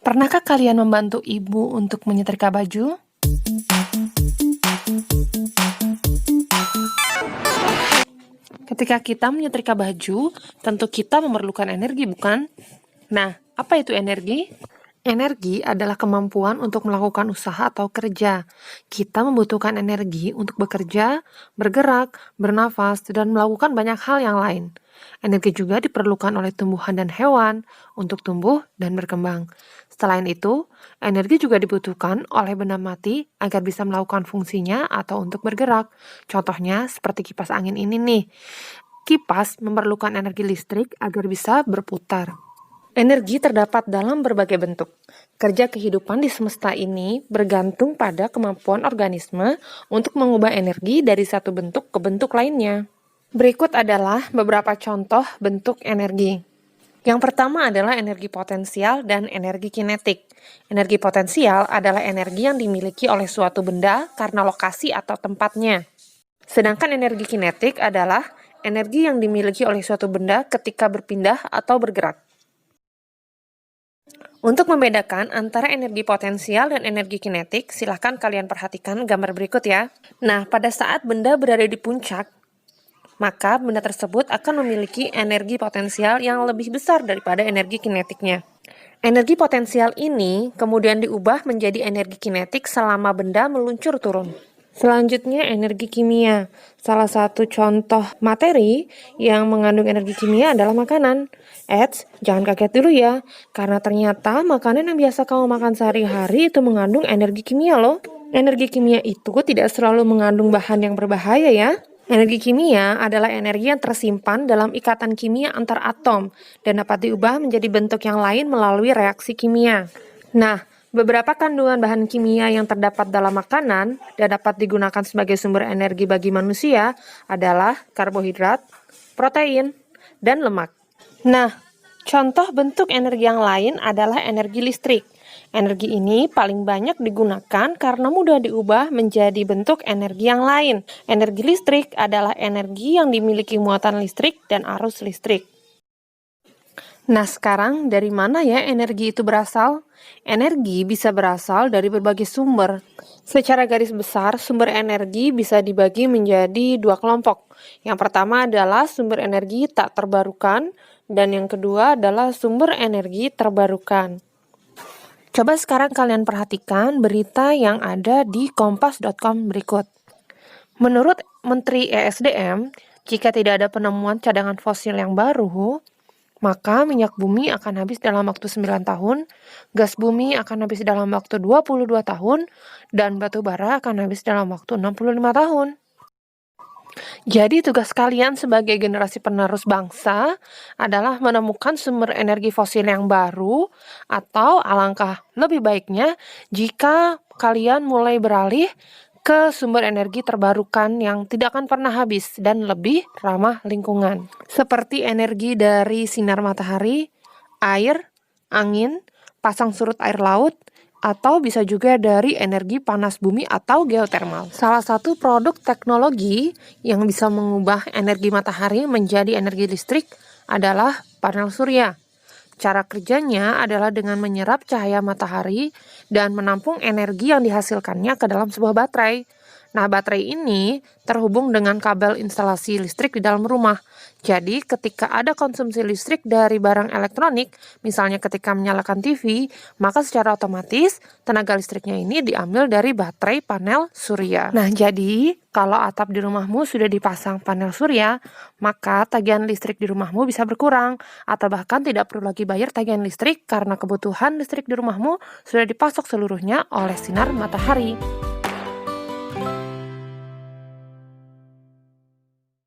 Pernahkah kalian membantu ibu untuk menyetrika baju? Ketika kita menyetrika baju, tentu kita memerlukan energi, bukan? Nah, apa itu energi? Energi adalah kemampuan untuk melakukan usaha atau kerja. Kita membutuhkan energi untuk bekerja, bergerak, bernafas, dan melakukan banyak hal yang lain. Energi juga diperlukan oleh tumbuhan dan hewan untuk tumbuh dan berkembang. Selain itu, energi juga dibutuhkan oleh benda mati agar bisa melakukan fungsinya atau untuk bergerak. Contohnya seperti kipas angin ini nih. Kipas memerlukan energi listrik agar bisa berputar. Energi terdapat dalam berbagai bentuk. Kerja kehidupan di semesta ini bergantung pada kemampuan organisme untuk mengubah energi dari satu bentuk ke bentuk lainnya. Berikut adalah beberapa contoh bentuk energi. Yang pertama adalah energi potensial dan energi kinetik. Energi potensial adalah energi yang dimiliki oleh suatu benda karena lokasi atau tempatnya. Sedangkan energi kinetik adalah energi yang dimiliki oleh suatu benda ketika berpindah atau bergerak. Untuk membedakan antara energi potensial dan energi kinetik, silahkan kalian perhatikan gambar berikut ya. Nah, pada saat benda berada di puncak, maka benda tersebut akan memiliki energi potensial yang lebih besar daripada energi kinetiknya. Energi potensial ini kemudian diubah menjadi energi kinetik selama benda meluncur turun. Selanjutnya, energi kimia. Salah satu contoh materi yang mengandung energi kimia adalah makanan. Eits, jangan kaget dulu ya, karena ternyata makanan yang biasa kamu makan sehari-hari itu mengandung energi kimia loh. Energi kimia itu tidak selalu mengandung bahan yang berbahaya ya. Energi kimia adalah energi yang tersimpan dalam ikatan kimia antar atom dan dapat diubah menjadi bentuk yang lain melalui reaksi kimia. Nah, beberapa kandungan bahan kimia yang terdapat dalam makanan dan dapat digunakan sebagai sumber energi bagi manusia adalah karbohidrat, protein, dan lemak. Nah, contoh bentuk energi yang lain adalah energi listrik. Energi ini paling banyak digunakan karena mudah diubah menjadi bentuk energi yang lain. Energi listrik adalah energi yang dimiliki muatan listrik dan arus listrik. Nah, sekarang dari mana ya energi itu berasal? Energi bisa berasal dari berbagai sumber. Secara garis besar, sumber energi bisa dibagi menjadi dua kelompok. Yang pertama adalah sumber energi tak terbarukan, dan yang kedua adalah sumber energi terbarukan. Coba sekarang kalian perhatikan berita yang ada di kompas.com berikut. Menurut Menteri ESDM, jika tidak ada penemuan cadangan fosil yang baru, maka minyak bumi akan habis dalam waktu 9 tahun, gas bumi akan habis dalam waktu 22 tahun, dan batu bara akan habis dalam waktu 65 tahun. Jadi tugas kalian sebagai generasi penerus bangsa adalah menemukan sumber energi fosil yang baru, atau alangkah lebih baiknya jika kalian mulai beralih ke sumber energi terbarukan yang tidak akan pernah habis dan lebih ramah lingkungan. Seperti energi dari sinar matahari, air, angin, pasang surut air laut, atau bisa juga dari energi panas bumi atau geotermal. Salah satu produk teknologi yang bisa mengubah energi matahari menjadi energi listrik adalah panel surya. Cara kerjanya adalah dengan menyerap cahaya matahari dan menampung energi yang dihasilkannya ke dalam sebuah baterai. Nah, baterai ini terhubung dengan kabel instalasi listrik di dalam rumah. Jadi, ketika ada konsumsi listrik dari barang elektronik, misalnya ketika menyalakan TV, maka secara otomatis tenaga listriknya ini diambil dari baterai panel surya. Nah, jadi kalau atap di rumahmu sudah dipasang panel surya, maka tagihan listrik di rumahmu bisa berkurang, atau bahkan tidak perlu lagi bayar tagihan listrik karena kebutuhan listrik di rumahmu sudah dipasok seluruhnya oleh sinar matahari.